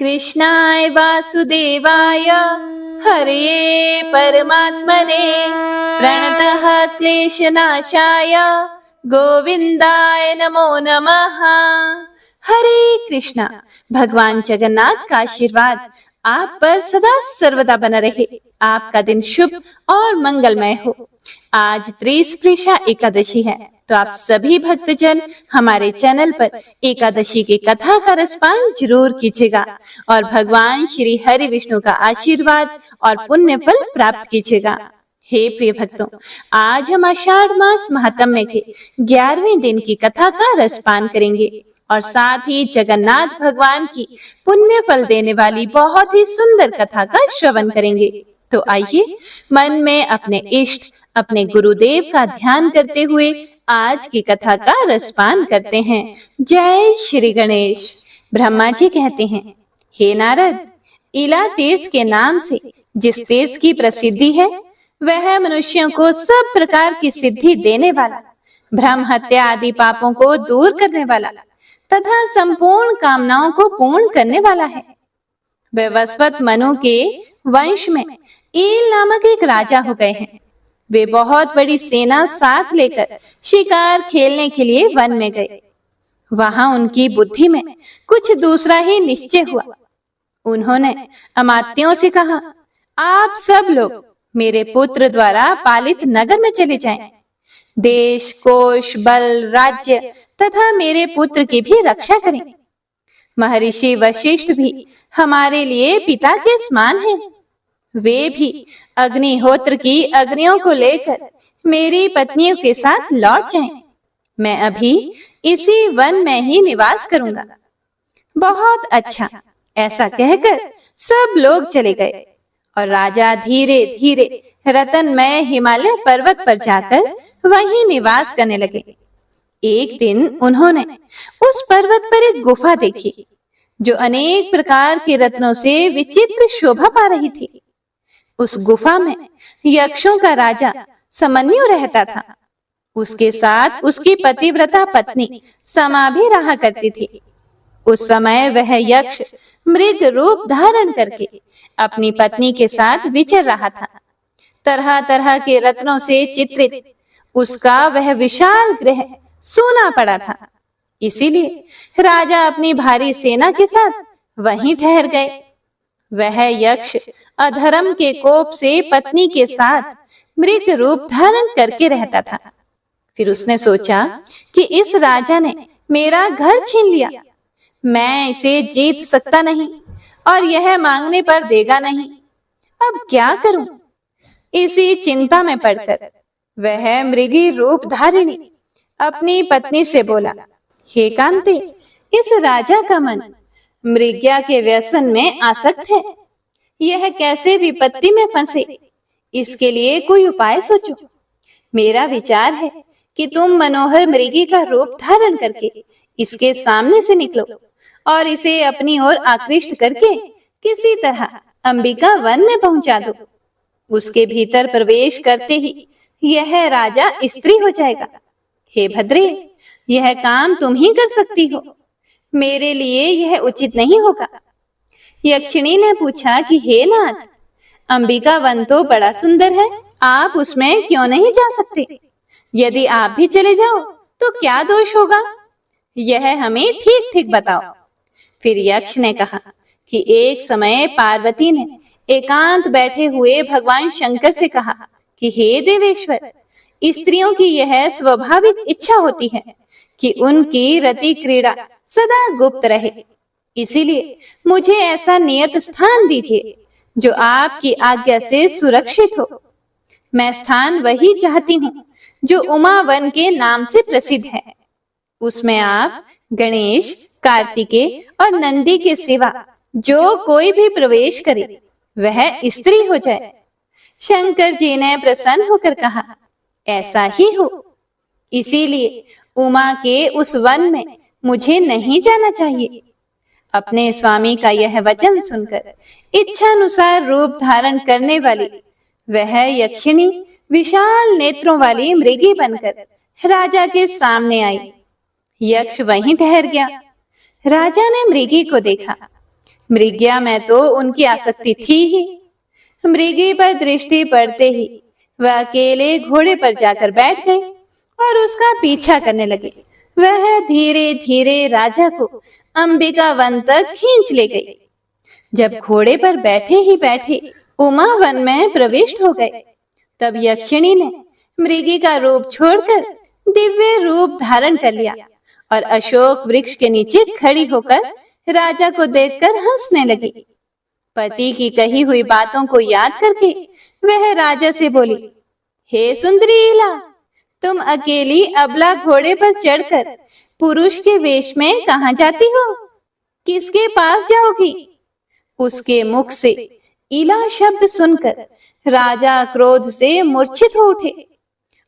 कृष्णाय वासुदेवाय हरे परमात्मने प्रणतः क्लेशनाशाय गोविंदाय नमो नमः। हरे कृष्णा। भगवान जगन्नाथ का आशीर्वाद आप पर सदा सर्वदा बना रहे। आपका दिन शुभ और मंगलमय हो। आज त्रिस्पृशा एकादशी है, तो आप सभी भक्तजन हमारे चैनल पर एकादशी की कथा का रसपान जरूर कीजिएगा और भगवान श्री हरि विष्णु का आशीर्वाद और पुण्य फल प्राप्त कीजिएगा। हे प्रिय भक्तों, आज हम आषाढ़ मास महात्म्य के 11वें दिन की कथा का रसपान करेंगे और साथ ही जगन्नाथ भगवान की पुण्य फल देने वाली बहुत ही सुंदर कथा का श्रवण करेंगे। तो आइए मन में अपने इष्ट अपने गुरुदेव का ध्यान करते हुए आज की कथा का रसपान करते हैं। जय श्री गणेश। ब्रह्मा जी कहते हैं, हे नारद, इला तीर्थ के नाम से जिस तीर्थ की प्रसिद्धि है वह मनुष्यों को सब प्रकार की सिद्धि देने वाला, भ्रम हत्या आदि पापों को दूर करने वाला तथा संपूर्ण कामनाओं को पूर्ण करने वाला है। वैवस्वत मनु के वंश में ईल नामक एक राजा हो गए हैं। वे बहुत बड़ी सेना साथ लेकर शिकार खेलने के लिए वन में गए। वहां उनकी बुद्धि में कुछ दूसरा ही निश्चय हुआ। उन्होंने अमात्यों से कहा, आप सब लोग मेरे पुत्र द्वारा पालित नगर में चले जाएं। देश, कोश, बल, राज्य तथा मेरे पुत्र की भी रक्षा करें। महर्षि वशिष्ठ भी हमारे लिए पिता के समान हैं। वे भी अग्निहोत्र की अग्नियों को लेकर मेरी पत्नियों के साथ लौट जाएं। मैं अभी इसी वन में ही निवास करूंगा। बहुत अच्छा, ऐसा कहकर सब लोग चले गए और राजा धीरे धीरे रतनमय हिमालय पर्वत पर जाकर वहीं निवास करने लगे। एक दिन उन्होंने उस पर्वत पर एक गुफा देखी जो अनेक प्रकार के रत्नों से विचित्र शोभा पा रही थी। उस गुफा में यक्षों का राजा समन्यु रहता था। उसके साथ उसकी पतिव्रता पत्नी समा भी रहा करती थी। उस समय वह यक्ष मृग रूप धारण करके अपनी पत्नी के साथ विचर रहा था। तरह तरह के रत्नों से चित्रित उसका वह विशाल गृह सोना पड़ा था। इसीलिए राजा अपनी भारी सेना के साथ वहीं ठहर गए। वह यक्ष अधर्म के कोप से पत्नी के साथ मृग रूप धारण करके रहता था। फिर उसने सोचा कि इस राजा ने मेरा घर छीन लिया, मैं इसे जीत सकता नहीं और यह मांगने पर देगा नहीं। अब क्या करूं? इसी चिंता में पड़कर वह मृगी रूप धारिणी अपनी पत्नी से बोला, हे कांते, इस राजा का मन मृग्या के व्यसन में आसक्त है। यह कैसे विपत्ति में फंसे, इसके लिए कोई उपाय सोचो। मेरा विचार है कि तुम मनोहर मृगी का रूप धारण करके इसके सामने से निकलो और इसे अपनी ओर आकृष्ट करके किसी तरह अंबिका वन में पहुंचा दो। उसके भीतर प्रवेश करते ही यह राजा स्त्री हो जाएगा। हे भद्रे, यह काम तुम ही कर सकती हो, मेरे लिए यह उचित नहीं होगा। यक्षिणी ने पूछा कि हे नाथ, अंबिका वन तो बड़ा सुंदर है, आप उसमें क्यों नहीं जा सकते? यदि आप भी चले जाओ तो क्या दोष होगा? यह हमें ठीक ठीक बताओ। फिर यक्ष ने कहा कि एक समय पार्वती ने एकांत बैठे हुए भगवान शंकर से कहा कि हे देवेश्वर, स्त्रियों की यह स्वाभाविक इच्छा होती है कि उनकी रति क्रीड़ा सदा गुप्त रहे। इसीलिए मुझे ऐसा नियत स्थान दीजिए जो आपकी आज्ञा से सुरक्षित हो। मैं स्थान वही चाहती हूँ जो उमा वन के नाम से प्रसिद्ध है। उसमें आप गणेश, कार्तिकेय और नंदी के सिवा जो कोई भी प्रवेश करे वह स्त्री हो जाए। शंकर जी ने प्रसन्न होकर कहा, ऐसा ही हो। इसीलिए उमा के उस वन में मुझे नहीं जाना चाहिए। अपने स्वामी का यह वचन सुनकर इच्छानुसार रूप धारण करने वाली वह यक्षिणी विशाल नेत्रों वाली मृगी बनकर राजा के सामने आई। यक्ष वहीं ठहर गया। राजा ने मृगी को देखा। मृग्या में तो उनकी आसक्ति थी ही। मृगी पर दृष्टि पड़ते ही वह अकेले घोड़े पर जाकर बैठ गए और उसका पीछा करने लगे। वह धीरे धीरे राजा को अंबिका वन तक खींच ले गई। जब घोड़े पर बैठे ही बैठे उमा वन में प्रविष्ट हो गए, तब यक्षिणी ने मृगी का रूप छोड़कर दिव्य रूप धारण कर लिया और अशोक वृक्ष के नीचे खड़ी होकर राजा को देखकर हंसने लगी। पति की कही हुई बातों को याद करके वह राजा से बोली, हे सुंदरी इला, तुम अकेली अबला घोड़े पर चढ़कर पुरुष के वेश में कहां जाती हो? किसके पास जाओगी? उसके मुख से इला शब्द सुनकर राजा क्रोध से मूर्छित हो उठे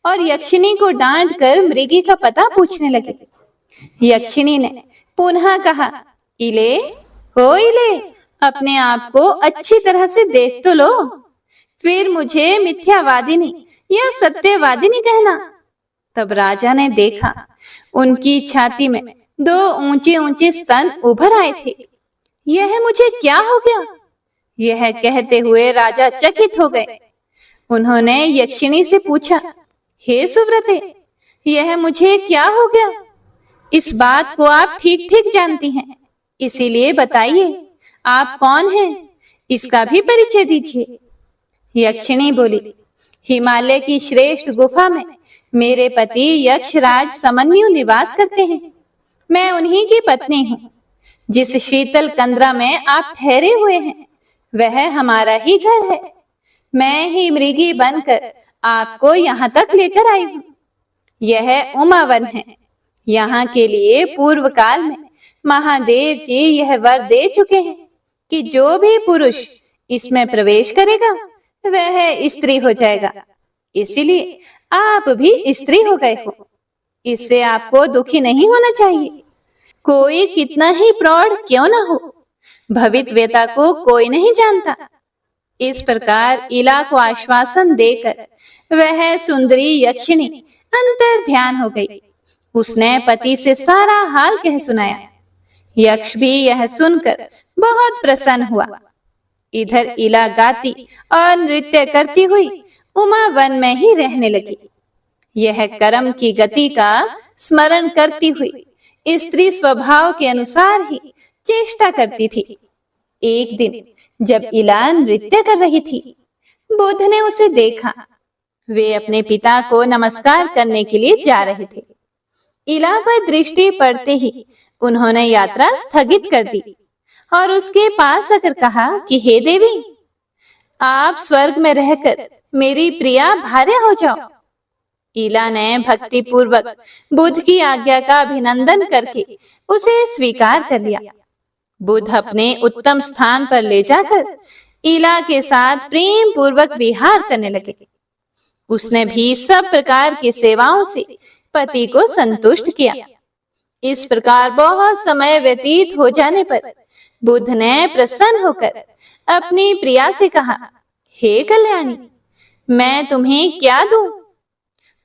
और यक्षिणी को डांट कर मृगी का पता पूछने लगे। यक्षिणी ने पुनः कहा, इले, हो इले, अपने आप को अच्छी तरह से देख तो लो, फिर मुझे मिथ्यावादिनी या सत्यवादिनी कहना। तब राजा ने देखा उनकी छाती में 2 ऊंचे ऊंचे स्तन उभर आए थे। यह मुझे क्या हो गया? यह कहते हुए राजा चकित हो गए। उन्होंने यक्षिणी से पूछा, हे सुव्रते, यह मुझे क्या हो गया? इस बात को आप ठीक ठीक जानती हैं, इसीलिए बताइए आप कौन हैं? इसका भी परिचय दीजिए। यक्षिणी बोली, हिमालय की श्रेष्ठ गुफा में मेरे पति यक्षराज समन्यु निवास करते हैं। मैं उन्हीं की पत्नी हूँ। जिस शीतल कंदरा में आप ठहरे हुए हैं वह हमारा ही घर है। मैं ही मृगी बनकर आपको यहाँ तक लेकर आई हूँ। यह उमावन है। यहाँ के लिए पूर्व काल में महादेव जी यह वर दे चुके हैं कि जो भी पुरुष इसमें प्रवेश करेगा वह स्त्री हो जाएगा। इसीलिए आप भी स्त्री हो गए हो। इससे आपको दुखी नहीं होना चाहिए। कोई कितना ही प्रौढ़ क्यों न हो, भवितव्यता को कोई नहीं जानता। इस प्रकार इला को आश्वासन देकर वह सुंदरी यक्षिणी अंतर ध्यान हो गई। उसने पति से सारा हाल कह सुनाया। यक्ष भी यह सुनकर बहुत प्रसन्न हुआ। इधर इला गाती और नृत्य करती हुई उमा वन में ही रहने लगी। यह कर्म की गति का स्मरण करती हुई स्त्री स्वभाव के अनुसार ही चेष्टा करती थी। एक दिन जब इला नृत्य कर रही थी, बुध ने उसे देखा। वे अपने पिता को नमस्कार करने के लिए जा रहे थे। इला पर दृष्टि पड़ते ही उन्होंने यात्रा स्थगित कर दी और उसके पास आकर कहा कि हे देवी, आप स्वर्ग में रहकर मेरी प्रिया भार्या हो जाओ। इला ने भक्ति पूर्वक बुध की आज्ञा का अभिनंदन करके उसे स्वीकार कर लिया। बुध अपने उत्तम स्थान पर ले जाकर इला के साथ प्रेम पूर्वक विहार करने लगे। उसने भी सब प्रकार की सेवाओं से पति को संतुष्ट किया। इस प्रकार बहुत समय व्यतीत हो जाने पर बुध ने प्रसन्न होकर अपनी प्रिया से कहा, हे कल्याणी, मैं तुम्हें क्या दूं?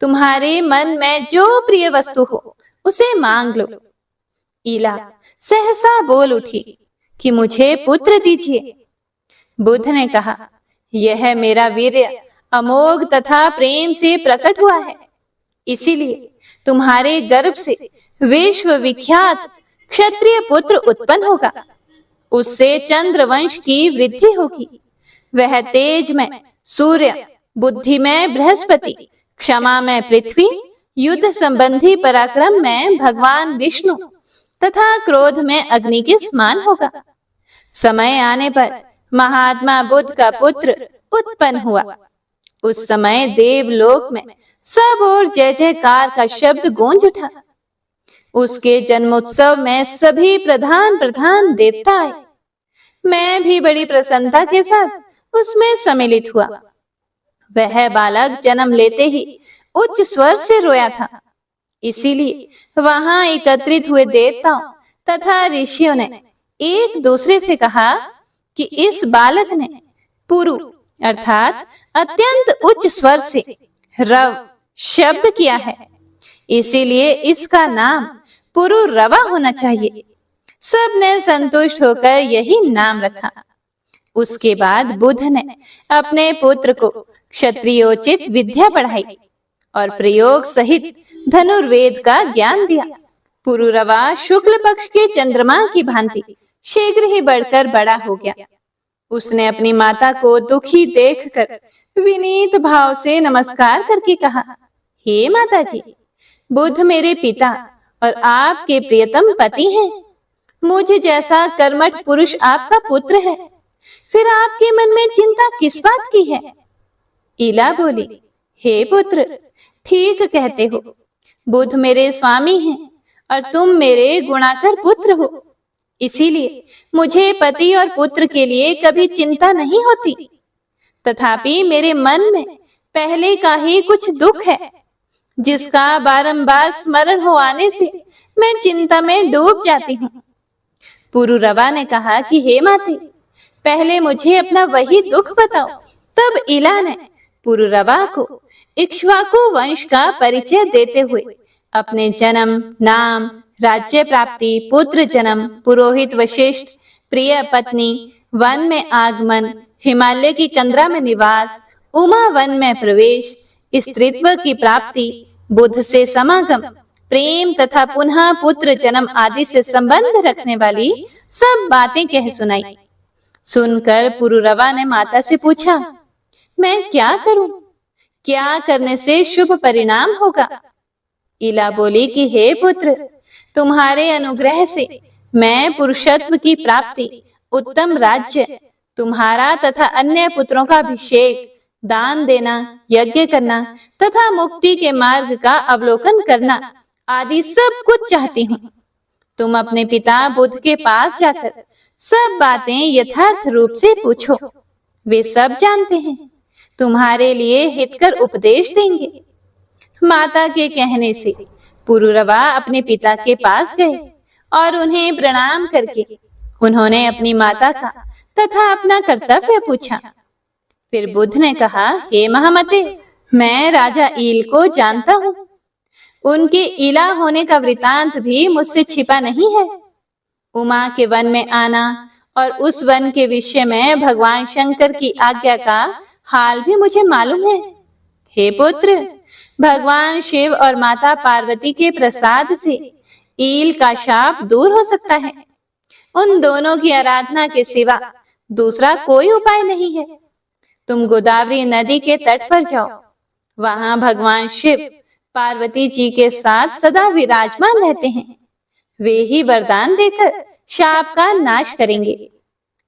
तुम्हारे मन में जो प्रिय वस्तु हो उसे मांग लो। इला सहसा बोल उठी कि मुझे पुत्र दीजिए। बुध ने कहा, यह मेरा वीर्य अमोघ तथा प्रेम से प्रकट हुआ है, इसीलिए तुम्हारे गर्भ से विश्व विख्यात क्षत्रिय पुत्र उत्पन्न होगा। उससे चंद्रवंश की वृद्धि होगी। वह तेज में सूर्य, बुद्धि में बृहस्पति, क्षमा में पृथ्वी, युद्ध संबंधी पराक्रम में भगवान विष्णु तथा क्रोध में अग्नि के समान होगा। समय आने पर महात्मा बुद्ध का पुत्र उत्पन्न हुआ। उस समय देवलोक में सब ओर जय जयकार का शब्द गूंज उठा। उसके जन्मोत्सव में सभी प्रधान देवता आए। मैं भी बड़ी प्रसन्नता के साथ उसमें सम्मिलित हुआ। वह बालक जन्म लेते ही उच्च स्वर से रोया था, इसीलिए वहां एकत्रित हुए देवताओं तथा ऋषियों ने एक दूसरे से कहा कि इस बालक ने पुरु अर्थात अत्यंत उच्च स्वर से रव शब्द किया है, इसीलिए इसका नाम पुरुरवा होना चाहिए। सबने संतुष्ट होकर यही नाम रखा। उसके बाद बुद्ध ने अपने पुत्र को क्षत्रियोचित विद्या पढ़ाई और प्रयोग सहित धनुर्वेद का ज्ञान दिया। पुरुरवा शुक्ल पक्ष के चंद्रमा की भांति शीघ्र ही बढ़कर बड़ा हो गया। उसने अपनी माता को दुखी देखकर विनीत भाव से नमस्कार करके कहा, हे माता जी, बुद्ध मेरे पिता और आपके प्रियतम पति हैं। मुझ जैसा कर्मठ पुरुष आपका पुत्र है, फिर आपके मन में चिंता किस बात की है? इला बोली, हे पुत्र, ठीक कहते हो। बुद्ध मेरे स्वामी हैं और तुम मेरे गुणाकर पुत्र हो। इसीलिए मुझे पति और पुत्र के लिए कभी चिंता नहीं होती। तथापि मेरे मन में पहले का ही कुछ दुख है, जिसका बारंबार स्मरण हो आने से मैं चिंता में डूब जाती हूँ। पुरुरवा ने कहा कि हे माते, पहले मुझे अपना वही दुख बताओ। तब इला ने पुरुरवा को इक्ष्वाकु वंश का परिचय देते हुए अपने जन्म, नाम, राज्य प्राप्ति, पुत्र जन्म, पुरोहित वशिष्ठ, प्रिय पत्नी, वन में आगमन, हिमालय की कंदरा में निवास, उमा वन में प्रवेश, स्त्रीत्व की प्राप्ति, बुद्ध से समागम, प्रेम तथा पुनः पुत्र जन्म आदि से संबंध रखने वाली सब बातें कह सुनाई। सुनकर पुरुरवा ने माता से पूछा, मैं क्या करूं? क्या करने से शुभ परिणाम होगा? इला बोली कि हे पुत्र, तुम्हारे अनुग्रह से मैं पुरुषत्व की प्राप्ति, उत्तम राज्य, तुम्हारा तथा अन्य पुत्रों का अभिषेक, दान देना, यज्ञ करना तथा मुक्ति के मार्ग का अवलोकन करना आदि सब कुछ चाहती हूँ। तुम अपने पिता बुद्ध के पास जाकर सब बातें यथार्थ रूप से पूछो। वे सब जानते हैं, तुम्हारे लिए हितकर उपदेश देंगे। माता के कहने से पुरुरवा अपने पिता के पास गए और उन्हें प्रणाम करके उन्होंने अपनी माता का तथा अपना कर्तव्य पूछा। फिर बुद्ध ने कहा, हे महामते, मैं राजा ईल को जानता हूँ। उनके इला होने का वृतांत भी मुझसे छिपा नहीं है। उमा के वन में आना और उस वन के विषय में भगवान शंकर की आज्ञा का हाल भी मुझे मालूम है। हे पुत्र, भगवान शिव और माता पार्वती के प्रसाद से ईल का शाप दूर हो सकता है। उन दोनों की आराधना के सिवा दूसरा कोई उपाय नहीं है। तुम गोदावरी नदी के तट पर जाओ, वहां भगवान शिव पार्वती जी के साथ सदा विराजमान रहते हैं। वे ही वरदान देकर शाप का नाश करेंगे।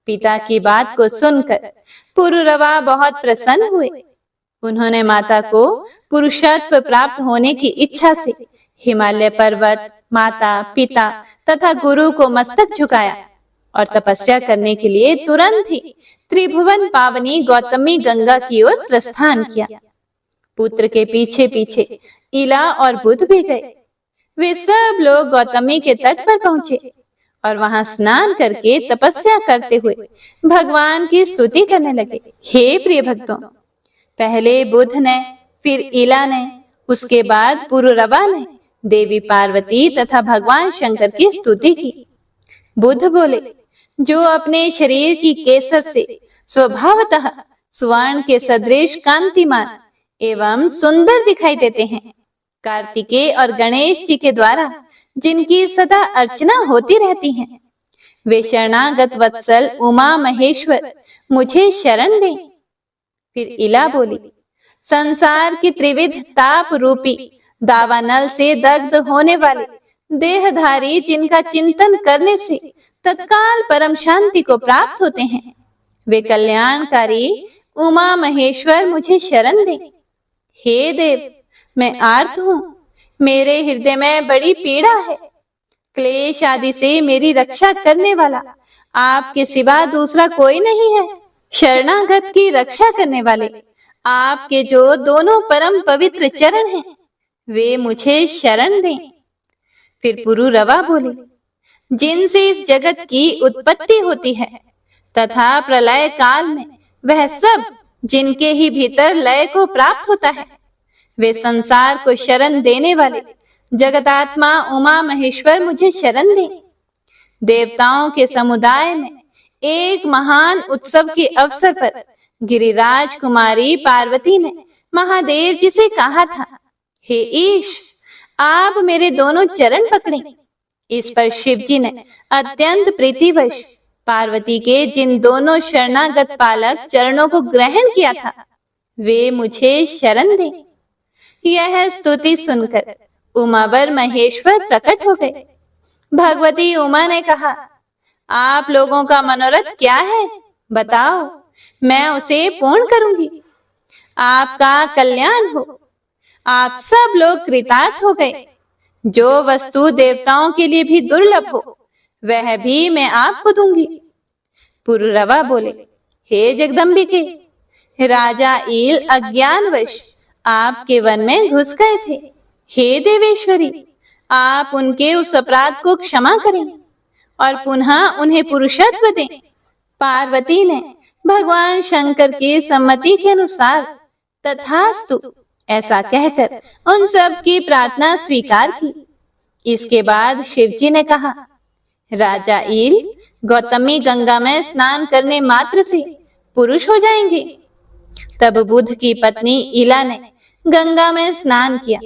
पिता की बात को सुनकर पुरुरवा बहुत प्रसन्न हुए। उन्होंने माता को पुरुषत्व प्राप्त होने की इच्छा से हिमालय पर्वत, माता, पिता तथा गुरु को मस्तक झुकाया और तपस्या करने के लिए तुरंत ही त्रिभुवन पावनी गौतमी गंगा की ओर प्रस्थान किया। पुत्र के पीछे पीछे इला और बुद्ध भी गए। वे सब लोग गौतमी के तट पर पहुंचे और वहां स्नान करके तपस्या करते हुए भगवान की स्तुति करने लगे। हे प्रिय भक्तों, पहले बुद्ध ने, फिर इला ने, उसके बाद पुरुरवा ने देवी पार्वती तथा भगवान शंकर की स्तुति की। बुद्ध बोले, जो अपने शरीर की केसर से स्वभावतः स्वर्ण के सदृश कांतिमान एवं सुंदर दिखाई देते हैं, कार्तिकेय और गणेश जी के द्वारा जिनकी सदा अर्चना होती रहती है, वे शरणागत वत्सल उमा महेश्वर मुझे शरण दें। फिर इला बोली, संसार की त्रिविध ताप रूपी दावानल से दग्ध होने वाले देहधारी जिनका चिंतन करने से तत्काल परम शांति को प्राप्त होते हैं, वे कल्याणकारी उमा महेश्वर मुझे शरण दें। हे देव, मैं आर्त हूँ, मेरे हृदय में बड़ी पीड़ा है। क्लेश आदि से मेरी रक्षा करने वाला आपके सिवा दूसरा कोई नहीं है। शरणागत की रक्षा करने वाले आपके जो दोनों परम पवित्र चरण हैं, वे मुझे शरण दें। फिर पुरुरवा बोले, जिनसे इस जगत की उत्पत्ति होती है तथा प्रलय काल में वह सब जिनके ही भीतर लय को प्राप्त होता है, वे संसार को शरण देने वाले जगतात्मा उमा महेश्वर मुझे शरण दें। देवताओं के समुदाय में एक महान उत्सव के अवसर पर गिरिराज कुमारी पार्वती ने महादेव जी से कहा था, हे ईश, आप मेरे दोनों चरण पकड़ें। इस पर शिव जी ने अत्यंत प्रीतिवश पार्वती के जिन दोनों शरणागत पालक चरणों को ग्रहण किया था, वे मुझे शरण दें। यह स्तुति सुनकर उमावर महेश्वर प्रकट हो गए। भगवती उमा ने कहा, आप लोगों का मनोरथ क्या है, बताओ, मैं उसे पूर्ण करूंगी। आपका कल्याण हो। आप सब लोग कृतार्थ हो गए। जो वस्तु देवताओं के लिए भी दुर्लभ हो, वह भी मैं आपको दूंगी। पुरुरवा बोले, हे जगदम्बिके, राजा ईल अज्ञानवश आपके वन में घुस गए थे। हे देवेश्वरी, आप उनके उस अपराध को क्षमा करें और पुनः उन्हें पुरुषत्व दें। पार्वती ने भगवान शंकर की सम्मति के अनुसार तथास्तु ऐसा कहकर उन सब की प्रार्थना स्वीकार की। इसके बाद शिवजी ने कहा, राजा ईल गौतमी गंगा में स्नान करने मात्र से पुरुष हो जाएंगे। तब बुध की पत्नी इला ने गंगा में स्नान किया।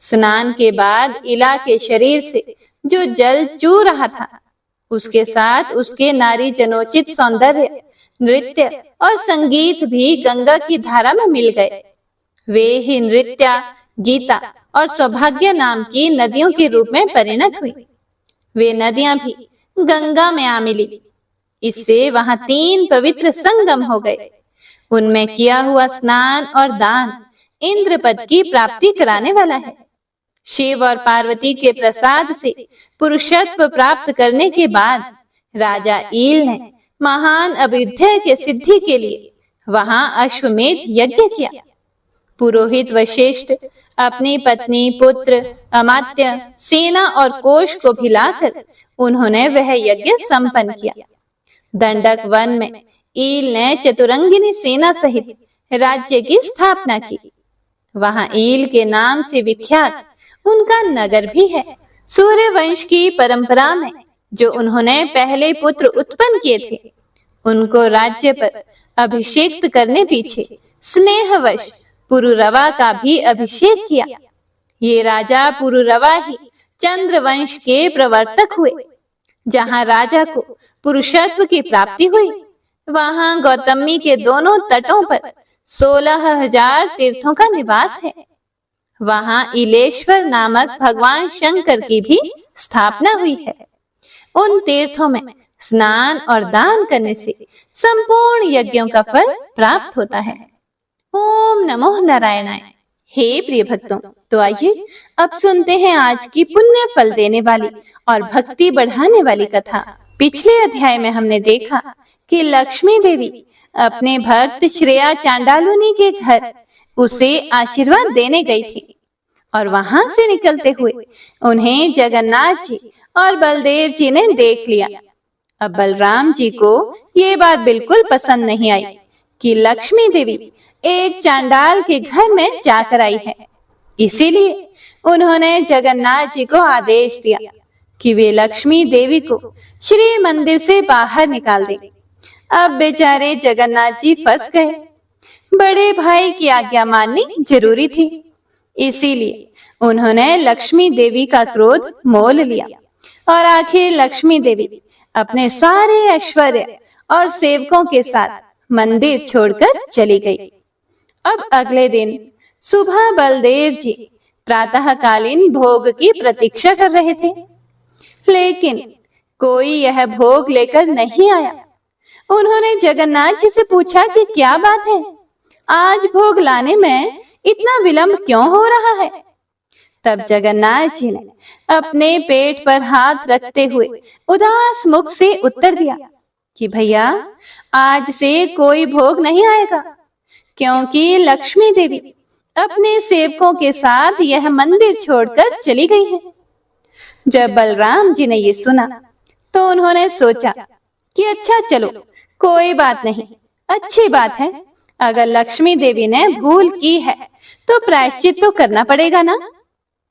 स्नान के बाद इला के शरीर से जो जल चू रहा था, उसके साथ उसके नारी जनोचित सौंदर्य, नृत्य और संगीत भी गंगा की धारा में मिल गए। वे ही नृत्या, गीता और सौभाग्य नाम की नदियों के रूप में परिणत हुई। वे नदियां भी गंगा में आ मिली। इससे वहां 3 पवित्र संगम हो गए। उनमें किया हुआ स्नान और दान इंद्र पद की प्राप्ति कराने वाला है। शिव और पार्वती के प्रसाद से पुरुषत्व प्राप्त करने के बाद राजा ईल ने महान अभ्युदय के सिद्धि के लिए वहां अश्वमेध यज्ञ किया। पुरोहित वशिष्ठ अपनी पत्नी, पुत्र, अमात्य, सेना और कोष को भिलाकर उन्होंने वह यज्ञ संपन्न किया। दंडक वन में ईल ने चतुरंगिनी सेना सहित राज्य की स्थापना की। वहां ईल के नाम से विख्यात उनका नगर भी है। सूर्य वंश की परंपरा में जो उन्होंने पहले पुत्र उत्पन्न किए थे, उनको राज्य पर अभिषेक करने पीछे स्नेहवश पुरुरवा का भी अभिषेक किया। ये राजा पुरुरवा ही चंद्र वंश के प्रवर्तक हुए। जहां राजा को पुरुषत्व की प्राप्ति हुई, वहां गौतमी के दोनों तटों पर 16,000 तीर्थों का निवास है। वहां इलेश्वर नामक भगवान शंकर की भी स्थापना हुई है। उन तीर्थों में स्नान और दान करने से संपूर्ण यज्ञों का फल प्राप्त होता है। ओम नमो नारायणाय। हे प्रिय भक्तों, तो आइए अब सुनते हैं आज की पुण्य फल देने वाली और भक्ति बढ़ाने वाली कथा। पिछले अध्याय में हमने देखा कि लक्ष्मी देवी अपने भक्त श्रेया चांडालुनी के घर उसे आशीर्वाद देने गई थी और वहां से निकलते हुए उन्हें जगन्नाथ जी और बलदेव जी ने देख लिया। अब बलराम जी को ये बात बिल्कुल पसंद नहीं आई कि लक्ष्मी देवी एक चांडाल के घर में जाकर आई है। इसीलिए उन्होंने जगन्नाथ जी को आदेश दिया कि वे लक्ष्मी देवी को श्री मंदिर से बाहर निकाल दें। अब बेचारे जगन्नाथ जी फंस गए। बड़े भाई की आज्ञा माननी जरूरी थी। इसीलिए उन्होंने लक्ष्मी देवी का क्रोध मोल लिया और आखिर लक्ष्मी देवी अपने सारे ऐश्वर्य और सेवकों के साथ मंदिर छोड़कर चली गई। अब अगले दिन सुबह बलदेव जी प्रातःकालीन भोग की प्रतीक्षा कर रहे थे, लेकिन कोई यह भोग लेकर नहीं आया। उन्होंने जगन्नाथ जी से पूछा कि क्या बात है, आज भोग लाने में इतना विलंब क्यों हो रहा है। तब जगन्नाथ जी ने अपने पेट पर हाथ रखते हुए उदास मुख से उत्तर दिया कि भैया, आज से कोई भोग नहीं आएगा, क्योंकि लक्ष्मी देवी अपने सेवकों के साथ यह मंदिर छोड़कर चली गई है। जब बलराम जी ने ये सुना तो उन्होंने सोचा कि अच्छा चलो, कोई बात नहीं, अच्छी बात है। अगर लक्ष्मी देवी ने भूल की है तो प्रायश्चित तो करना पड़ेगा ना।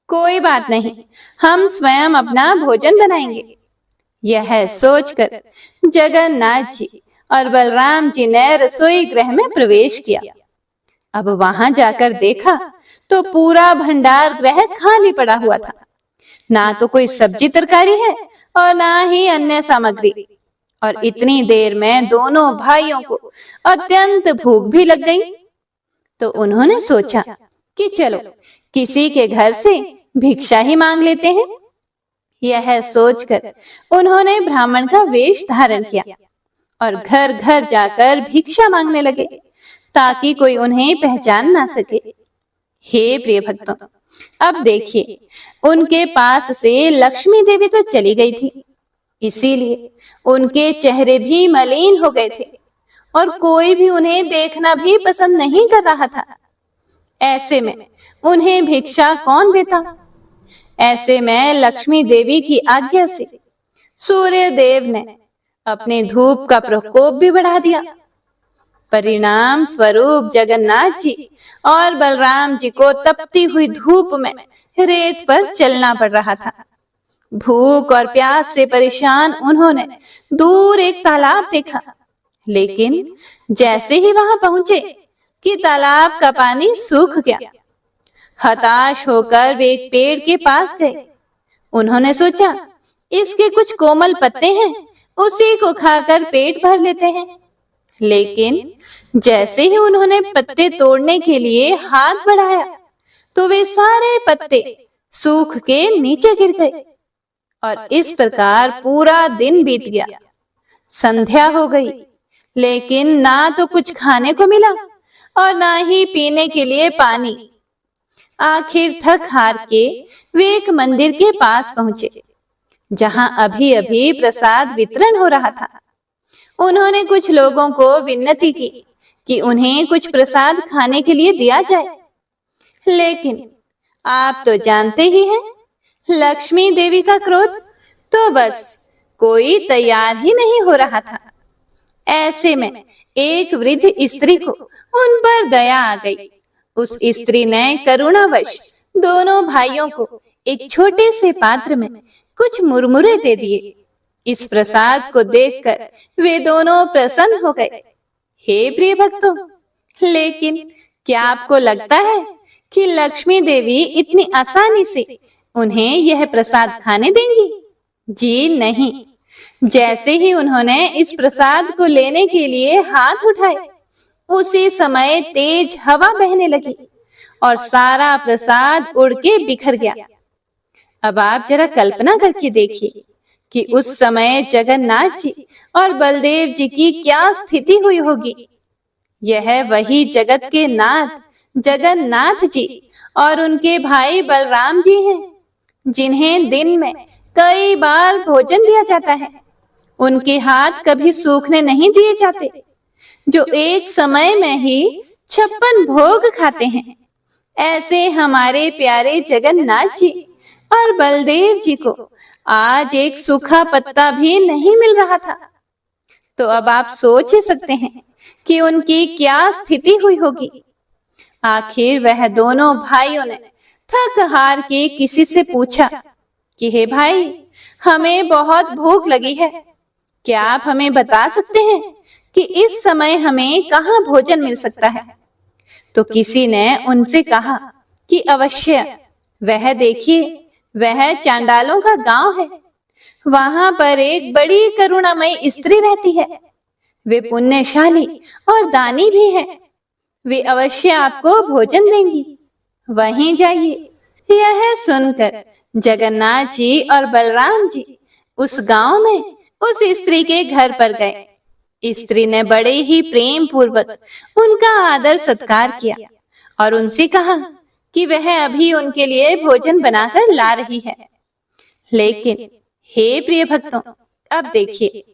कोई बात नहीं, हम स्वयं अपना भोजन बनाएंगे। यह सोचकर जगन्नाथ जी और बलराम जी ने रसोई गृह में प्रवेश किया। अब वहां जाकर देखा तो पूरा भंडार गृह खाली पड़ा हुआ था। ना तो कोई सब्जी तरकारी है और ना ही अन्य सामग्री। और इतनी देर में दोनों भाइयों को अत्यंत भूख भी लग गई। तो उन्होंने सोचा कि चलो किसी के घर से भिक्षा ही मांग लेते हैं। यह सोचकर उन्होंने ब्राह्मण का वेश धारण किया और घर घर जाकर भिक्षा मांगने लगे ताकि कोई उन्हें पहचान ना सके। हे प्रिय भक्तों, अब देखिए, उनके पास से लक्ष्मी देवी तो चली गई थी, इसीलिए उनके चेहरे भी मलिन हो गए थे और कोई भी उन्हें देखना भी पसंद नहीं कर रहा था। ऐसे में उन्हें भिक्षा कौन देता? ऐसे में लक्ष्मी देवी की आज्ञा से सूर्य देव ने अपने धूप का प्रकोप भी बढ़ा दिया। परिणाम स्वरूप जगन्नाथ जी और बलराम जी को तपती हुई धूप में रेत पर चलना पड़ रहा था। भूख और प्यास से परेशान उन्होंने दूर एक तालाब देखा, लेकिन जैसे ही वहां पहुंचे कि तालाब का पानी सूख गया। हताश होकर वे एक पेड़ के पास गए। उन्होंने सोचा, इसके कुछ कोमल पत्ते हैं, उसी को खाकर पेट भर लेते हैं। लेकिन जैसे ही उन्होंने पत्ते तोड़ने के लिए हाथ बढ़ाया तो वे सारे पत्ते सूख के नीचे गिर गए और इस प्रकार पूरा दिन बीत गया। संध्या हो गई, लेकिन ना तो कुछ खाने को मिला और ना ही पीने के लिए पानी। आखिर थक हार के वे एक मंदिर के पास पहुंचे, जहां अभी अभी प्रसाद वितरण हो रहा था। उन्होंने कुछ लोगों को विनती की कि उन्हें कुछ प्रसाद खाने के लिए दिया जाए, लेकिन आप तो जानते ही हैं, लक्ष्मी देवी का क्रोध, तो बस कोई तैयार ही नहीं हो रहा था। ऐसे में एक वृद्ध स्त्री को उन पर दया आ गई। उस स्त्री ने करुणावश दोनों भाइयों को एक छोटे से पात्र में कुछ मुरमुरे दे दिए। इस प्रसाद को देखकर वे दोनों प्रसन्न हो गए। हे प्रिय भक्तों, लेकिन क्या आपको लगता है कि लक्ष्मी देवी इतनी आसानी से उन्हें यह प्रसाद खाने देंगी? जी नहीं। जैसे ही उन्होंने इस प्रसाद को लेने के लिए हाथ उठाए, उसी समय तेज हवा बहने लगी और सारा प्रसाद उड़ के बिखर गया। अब आप जरा कल्पना करके देखिए कि उस समय जगन्नाथ जी और बलदेव जी की क्या स्थिति हुई होगी। यह वही जगत के नाथ जगन्नाथ जी और उनके भाई बलराम जी हैं, जिन्हें दिन में कई बार भोजन दिया जाता है। उनके हाथ कभी सूखने नहीं दिए जाते, जो एक समय में ही 56 भोग खाते हैं। ऐसे हमारे प्यारे जगन्नाथ जी और बलदेव जी को आज एक सूखा पत्ता भी नहीं मिल रहा था। तो अब आप सोच ही सकते हैं कि उनकी क्या स्थिति हुई होगी। आखिर वह दोनों भाइयों ने थक हार के किसी से पूछा कि हे भाई, हमें बहुत भूख लगी है, क्या आप हमें बता सकते हैं कि इस समय हमें कहाँ भोजन मिल सकता है? तो किसी ने उनसे कहा कि अवश्य, वह देखिए, वह चांडालों का गांव है। वहां पर एक बड़ी करुणामयी स्त्री रहती है। वे पुण्यशाली और दानी भी है। वे अवश्य आपको भोजन देंगी, वहीं जाइए। यह सुनकर जगन्नाथ जी और बलराम जी उस गांव में उस स्त्री के घर पर गए। स्त्री ने बड़े ही प्रेम पूर्वक उनका आदर सत्कार किया और उनसे कहा कि वह अभी उनके लिए भोजन बनाकर ला रही है। लेकिन हे प्रिय भक्तों, अब देखिए,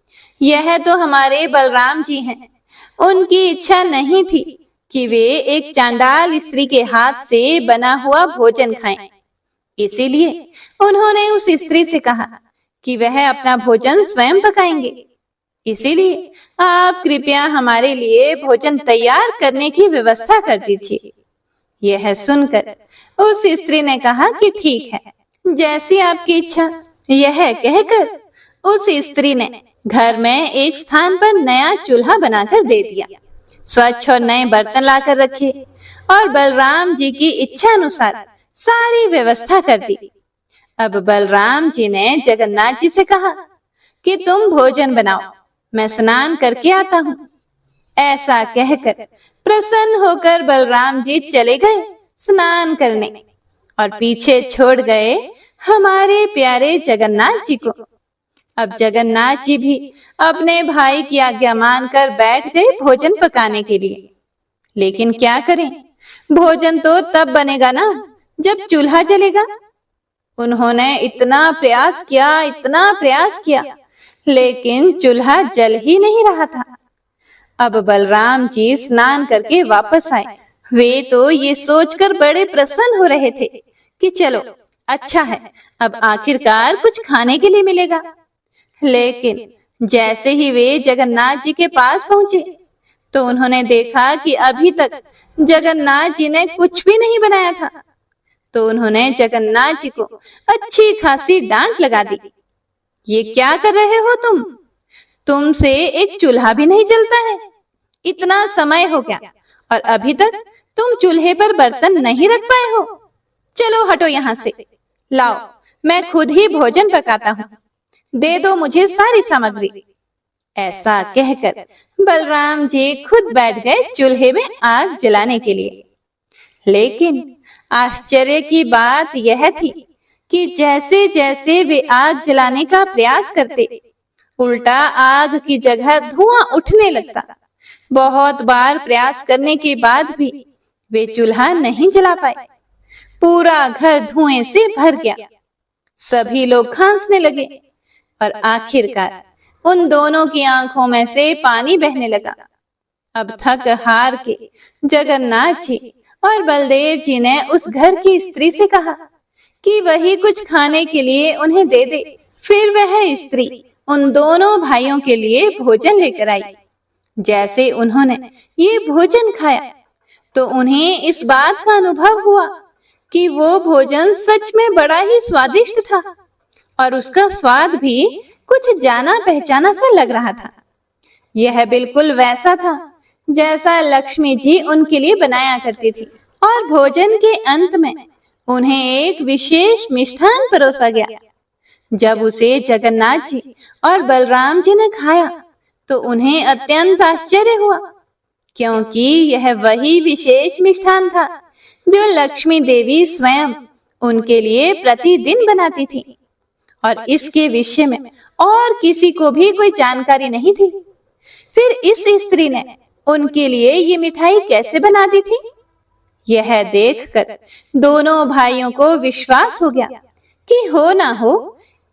यह तो हमारे बलराम जी हैं। उनकी इच्छा नहीं थी कि वे एक चांडाल स्त्री के हाथ से बना हुआ भोजन खाएं। इसीलिए उन्होंने उस स्त्री से कहा कि वह अपना भोजन स्वयं पकाएंगे। इसीलिए आप कृपया हमारे लिए भोजन तैयार करने की व्यवस्था कर दीजिए। यह सुनकर उस स्त्री ने कहा कि ठीक है, जैसी आपकी इच्छा। यह कहकर उस स्त्री ने घर में एक स्थान पर नया चूल्हा बनाकर दे दिया, स्वच्छ और नए बर्तन लाकर रखे और बलराम जी की इच्छा अनुसार सारी व्यवस्था कर दी। अब बलराम जी ने जगन्नाथ जी से कहा कि तुम भोजन बनाओ, मैं स्नान करके आता हूँ। ऐसा कहकर प्रसन्न होकर बलराम जी चले गए स्नान करने और पीछे छोड़ गए हमारे प्यारे जगन्नाथ जी को। अब जगन्नाथ जी भी अपने भाई की आज्ञा मानकर बैठ गए भोजन पकाने के लिए। लेकिन क्या करें, भोजन तो तब बनेगा ना जब चूल्हा जलेगा। उन्होंने इतना प्रयास किया, लेकिन चूल्हा जल ही नहीं रहा था। अब बलराम जी स्नान करके वापस आए। वे तो ये सोचकर बड़े प्रसन्न हो रहे थे कि चलो अच्छा है, अब आखिरकार कुछ खाने के लिए मिलेगा। लेकिन जैसे ही वे जगन्नाथ जी के पास पहुंचे तो उन्होंने देखा कि अभी तक जगन्नाथ जी ने कुछ भी नहीं बनाया था। तो उन्होंने जगन्नाथ जी को अच्छी खासी डांट लगा दी। ये क्या कर रहे हो तुम? तुमसे एक चूल्हा भी नहीं जलता है। इतना समय हो गया और अभी तक तुम चूल्हे पर बर्तन नहीं रख पाए हो। चलो हटो यहाँ से, लाओ मैं खुद ही भोजन पकाता हूँ, दे दो मुझे सारी सामग्री। ऐसा कहकर बलराम जी खुद बैठ गए चूल्हे में आग जलाने के लिए। लेकिन आश्चर्य की बात यह थी कि जैसे जैसे वे आग जलाने का प्रयास करते, उल्टा आग की जगह धुआं उठने लगता। बहुत बार प्रयास करने के बाद भी वे चूल्हा नहीं जला पाए। पूरा घर धुएं से भर गया। सभी लोग खांसने लगे और आखिरकार उन दोनों की आंखों में से पानी बहने लगा। अब थक हार के जगन्नाथ जी और बलदेव जी ने उस घर की स्त्री से कहा कि वही कुछ खाने के लिए उन्हें दे दे। फिर वह स्त्री उन दोनों भाइयों के लिए भोजन लेकर आई। जैसे उन्होंने ये भोजन खाया तो उन्हें इस बात का अनुभव हुआ कि वो भोजन सच में बड़ा ही स्वादिष्ट था और उसका स्वाद भी कुछ जाना पहचाना सा लग रहा था। यह बिल्कुल वैसा था जैसा लक्ष्मी जी उनके लिए बनाया करती थी। और भोजन के अंत में उन्हें एक विशेष मिष्ठान परोसा गया। जब उसे जगन्नाथ जी और बलराम जी ने खाया तो उन्हें अत्यंत आश्चर्य हुआ, क्योंकि यह वही विशेष मिष्ठान था जो लक्ष्मी देवी स्वयं उनके लिए प्रतिदिन बनाती थी और इसके विषय में और किसी को भी कोई जानकारी नहीं थी। फिर इस स्त्री ने उनके लिए ये मिठाई कैसे बना दी थी? यह देखकर दोनों भाइयों को विश्वास हो गया कि हो ना हो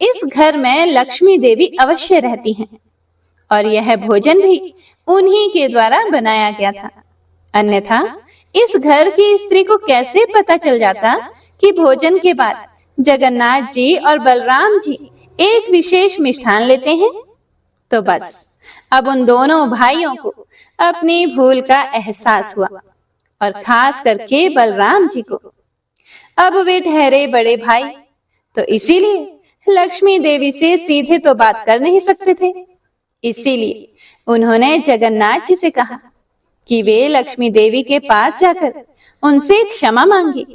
इस घर में लक्ष्मी देवी अवश्य रहती हैं और यह भोजन भी उन्हीं के द्वारा बनाया गया था। अन्यथा इस घर की स्त्री को कैसे पता चल जाता कि भोजन के बाद जगन्नाथ जी और बलराम जी एक विशेष मिष्ठान लेते हैं? तो बस अब उन दोनों भाइयों को अपनी भूल का एहसास हुआ और खास करके बलराम जी को। अब वे ठहरे बड़े भाई, तो इसीलिए लक्ष्मी देवी से सीधे तो बात कर नहीं सकते थे। इसीलिए उन्होंने जगन्नाथ जी से कहा कि वे लक्ष्मी देवी के पास जाकर उनसे क्षमा मांगे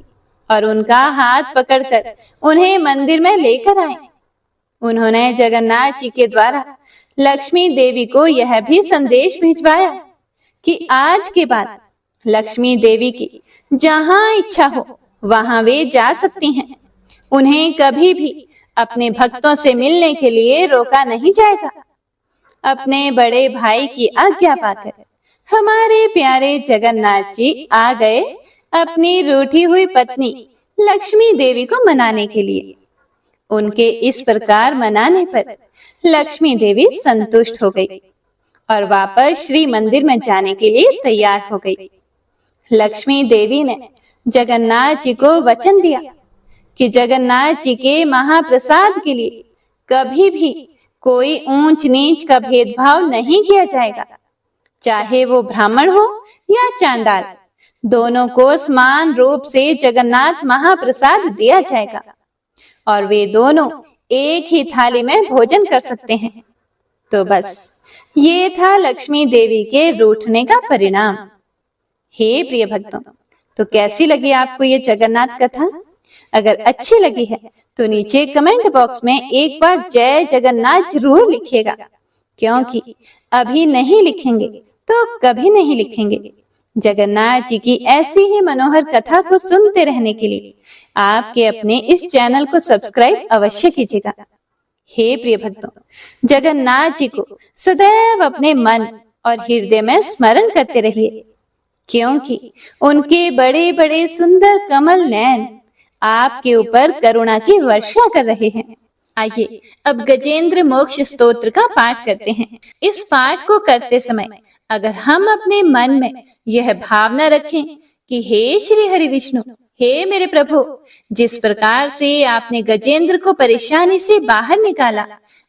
और उनका हाथ पकड़कर उन्हें मंदिर में लेकर आए। उन्होंने जगन्नाथ जी के द्वारा लक्ष्मी देवी को यह भी संदेश भिजवाया कि आज के बाद लक्ष्मी देवी की जहां इच्छा हो वहां वे जा सकती हैं। उन्हें कभी भी अपने भक्तों से मिलने के लिए रोका नहीं जाएगा। अपने बड़े भाई की आज्ञा पाकर हमारे प्यारे जगन्नाथ जी आ गए अपनी रूठी हुई पत्नी लक्ष्मी देवी को मनाने के लिए। उनके इस प्रकार मनाने पर लक्ष्मी देवी संतुष्ट हो गई और वापस श्री मंदिर में जाने के लिए तैयार हो गई। लक्ष्मी देवी ने जगन्नाथ जी को वचन दिया कि जगन्नाथ जी के महाप्रसाद के लिए कभी भी कोई ऊंच नीच का भेदभाव नहीं किया जाएगा। चाहे वो ब्राह्मण हो या चांडाल, दोनों को समान रूप से जगन्नाथ महाप्रसाद दिया जाएगा और वे दोनों एक ही थाली में भोजन कर सकते हैं। तो बस ये था लक्ष्मी देवी के रूठने का परिणाम। हे प्रिय भक्तों, तो कैसी लगी आपको ये जगन्नाथ कथा? अगर अच्छी लगी है तो नीचे कमेंट बॉक्स में एक बार जय जगन्नाथ जरूर लिखिएगा, क्योंकि अभी नहीं लिखेंगे तो कभी नहीं लिखेंगे। जगन्नाथ जी की ऐसी ही मनोहर कथा को सुनते रहने के लिए आपके अपने इस चैनल को सब्सक्राइब अवश्य कीजिएगा। हे प्रिय भक्तों, जगन्नाथ जी को सदैव अपने मन और हृदय में स्मरण करते रहिए, क्योंकि उनके बड़े बड़े सुंदर कमल नयन आपके ऊपर करुणा की वर्षा कर रहे हैं। आइए अब गजेंद्र मोक्ष स्तोत्र का पाठ करते हैं। इस पाठ को करते समय अगर हम अपने मन में यह भावना रखें कि हे श्री हरि विष्णु, हे मेरे प्रभु, जिस प्रकार से आपने गजेंद्र को परेशानी से बाहर निकाला,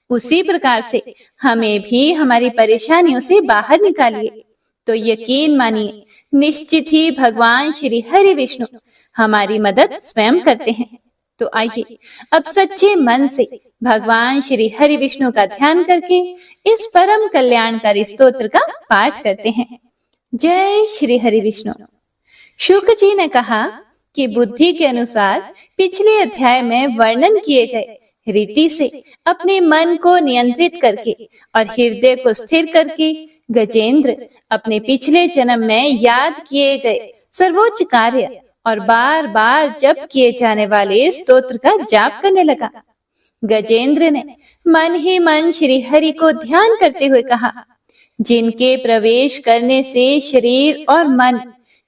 उसी प्रकार से हमें भी हमारी परेशानियों से बाहर निकालिए, तो यकीन मानिए निश्चित ही भगवान श्री हरि विष्णु हमारी मदद स्वयं करते हैं। तो आइए अब सच्चे मन से भगवान श्री हरि विष्णु का ध्यान करके इस परम कल्याणकारी स्तोत्र का पाठ करते हैं। जय श्री हरि विष्णु। शुक जी ने कहा कि बुद्धि के अनुसार पिछले अध्याय में वर्णन किए गए रीति से अपने मन को नियंत्रित करके और हृदय को स्थिर करके गजेंद्र अपने पिछले जन्म में याद किए गए सर्वोच्च कार्य और बार बार जप किए जाने वाले स्तोत्र का जाप करने लगा। गजेंद्र ने मन ही मन श्री हरि को ध्यान करते हुए कहा, जिनके प्रवेश करने से शरीर और मन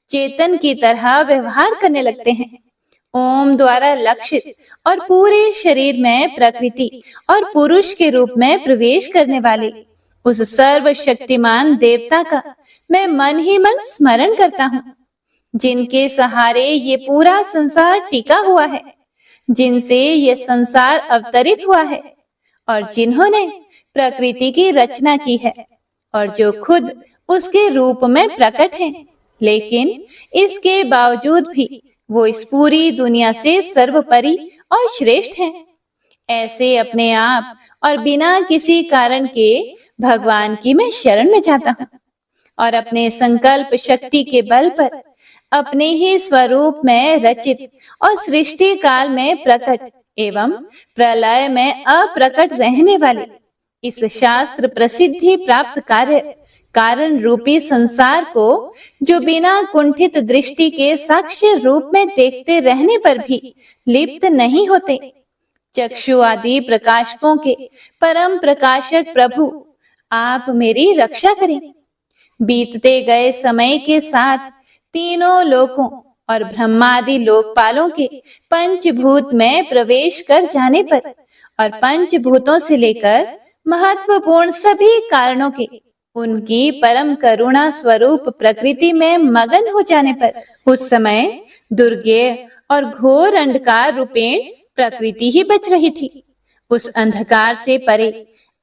चेतन की तरह व्यवहार करने लगते हैं, ओम द्वारा लक्षित और पूरे शरीर में प्रकृति और पुरुष के रूप में प्रवेश करने वाले उस सर्वशक्तिमान देवता का मैं मन ही मन स्मरण करता हूँ, जिनके सहारे ये पूरा संसार टिका हुआ है, जिनसे ये संसार अवतरित हुआ है और जिन्होंने प्रकृति की रचना की है और जो खुद उसके रूप में प्रकट है, लेकिन इसके बावजूद भी वो इस पूरी दुनिया से सर्वोपरि और श्रेष्ठ हैं। ऐसे अपने आप और बिना किसी कारण के भगवान की मैं शरण में जाता हूँ और अपने संकल्प शक्ति के बल पर अपने ही स्वरूप में रचित और सृष्टि काल में प्रकट एवं प्रलय में अप्रकट रहने वाले इस शास्त्र प्रसिद्धि प्राप्त कार्य कारण रूपी संसार को, जो बिना कुंठित दृष्टि के साक्ष्य रूप में देखते रहने पर भी लिप्त नहीं होते, चक्षु आदि प्रकाशकों के परम प्रकाशक प्रभु, आप मेरी रक्षा करें। बीतते गए समय के साथ तीनों लोकों और ब्रह्मादि लोकपालों के पंचभूत में प्रवेश कर जाने पर और पंचभूतों से लेकर महत्वपूर्ण सभी कारणों के उनकी परम करुणा स्वरूप प्रकृति में मगन हो जाने पर उस समय दुर्गेय और घोर अंधकार रूपेण प्रकृति ही बच रही थी। उस अंधकार से परे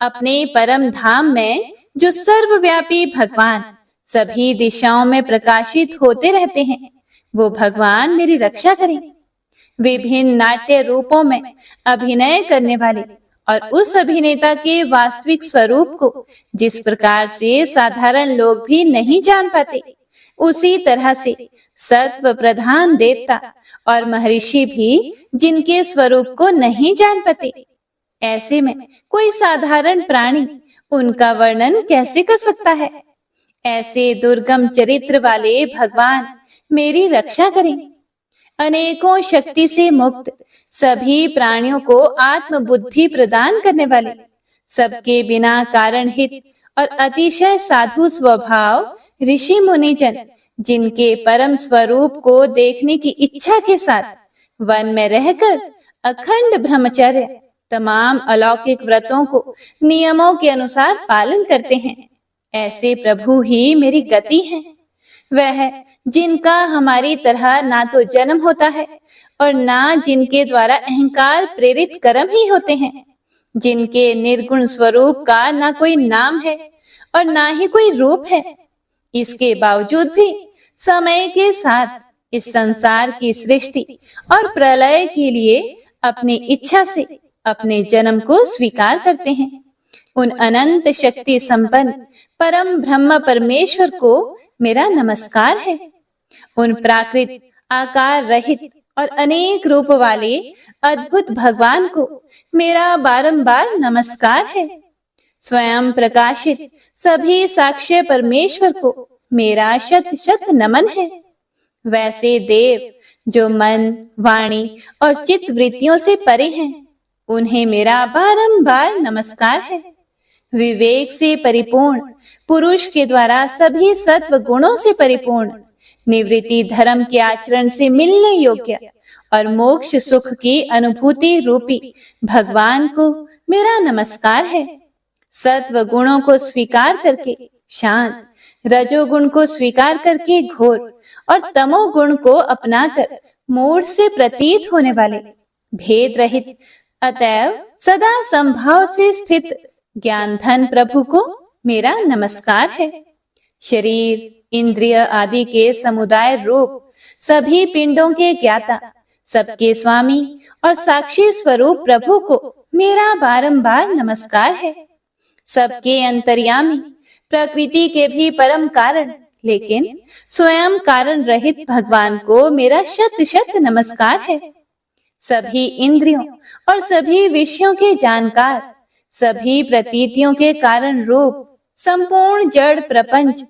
अपने परम धाम में जो सर्वव्यापी भगवान सभी दिशाओं में प्रकाशित होते रहते हैं, वो भगवान मेरी रक्षा करें। विभिन्न नाट्य रूपों में अभिनय करने वाले और उस अभिनेता के वास्तविक स्वरूप को जिस प्रकार से साधारण लोग भी नहीं जान पाते, उसी तरह से सत्व प्रधान देवता और महर्षि भी जिनके स्वरूप को नहीं जान पाते, ऐसे में कोई साधारण प्राणी उनका वर्णन कैसे कर सकता है। ऐसे दुर्गम चरित्र वाले भगवान मेरी रक्षा करें। अनेकों शक्ति से मुक्त सभी प्राणियों को आत्म बुद्धि प्रदान करने वाले, सबके बिना कारण हित और अतिशय साधु स्वभाव ऋषि मुनिजन, जिनके परम स्वरूप को देखने की इच्छा के साथ वन में रहकर अखंड ब्रह्मचर्य तमाम अलौकिक व्रतों को नियमों के अनुसार पालन करते हैं, ऐसे प्रभु ही मेरी गति है। वह जिनका हमारी तरह ना तो जन्म होता है और ना जिनके द्वारा अहंकार प्रेरित कर्म ही होते हैं, जिनके निर्गुण स्वरूप का ना कोई नाम है और ना ही कोई रूप है, इसके बावजूद भी समय के साथ इस संसार की सृष्टि और प्रलय के लिए अपनी इच्छा से अपने जन्म को स्वीकार करते हैं। उन अनंत शक्ति संपन्न परम ब्रह्म परमेश्वर को मेरा नमस्कार है। उन प्राकृत आकार रहित और अनेक रूप वाले अद्भुत भगवान को मेरा बारंबार नमस्कार है। स्वयं प्रकाशित सभी साक्ष्य परमेश्वर को मेरा शत शत नमन है। वैसे देव जो मन, वाणी और चित्त वृत्तियों से परे हैं, उन्हें मेरा बारंबार नमस्कार है। विवेक से परिपूर्ण पुरुष के द्वारा सभी सत्व गुणों से परिपूर्ण निवृत्ति धर्म के आचरण से मिलने योग्य और मोक्ष सुख की अनुभूति रूपी भगवान को मेरा नमस्कार है। सत्व गुणों को स्वीकार करके शांत, रजोगुण को स्वीकार करके घोर और तमोगुण को अपनाकर मूढ़ से प्रतीत होने वाले भेद रहित अतएव सदा संभाव से स्थित ज्ञान धन प्रभु को मेरा नमस्कार है। शरीर, इंद्रिय आदि के समुदाय रूप सभी पिंडों के ज्ञाता, सबके स्वामी और साक्षी स्वरूप प्रभु को मेरा बारंबार नमस्कार है। सबके अंतर्यामी, प्रकृति के भी परम कारण लेकिन स्वयं कारण रहित भगवान को मेरा शत शत नमस्कार है। सभी इंद्रियों और सभी विषयों के जानकार, सभी प्रतीतियों के कारण रूप संपूर्ण जड़ प्रपंच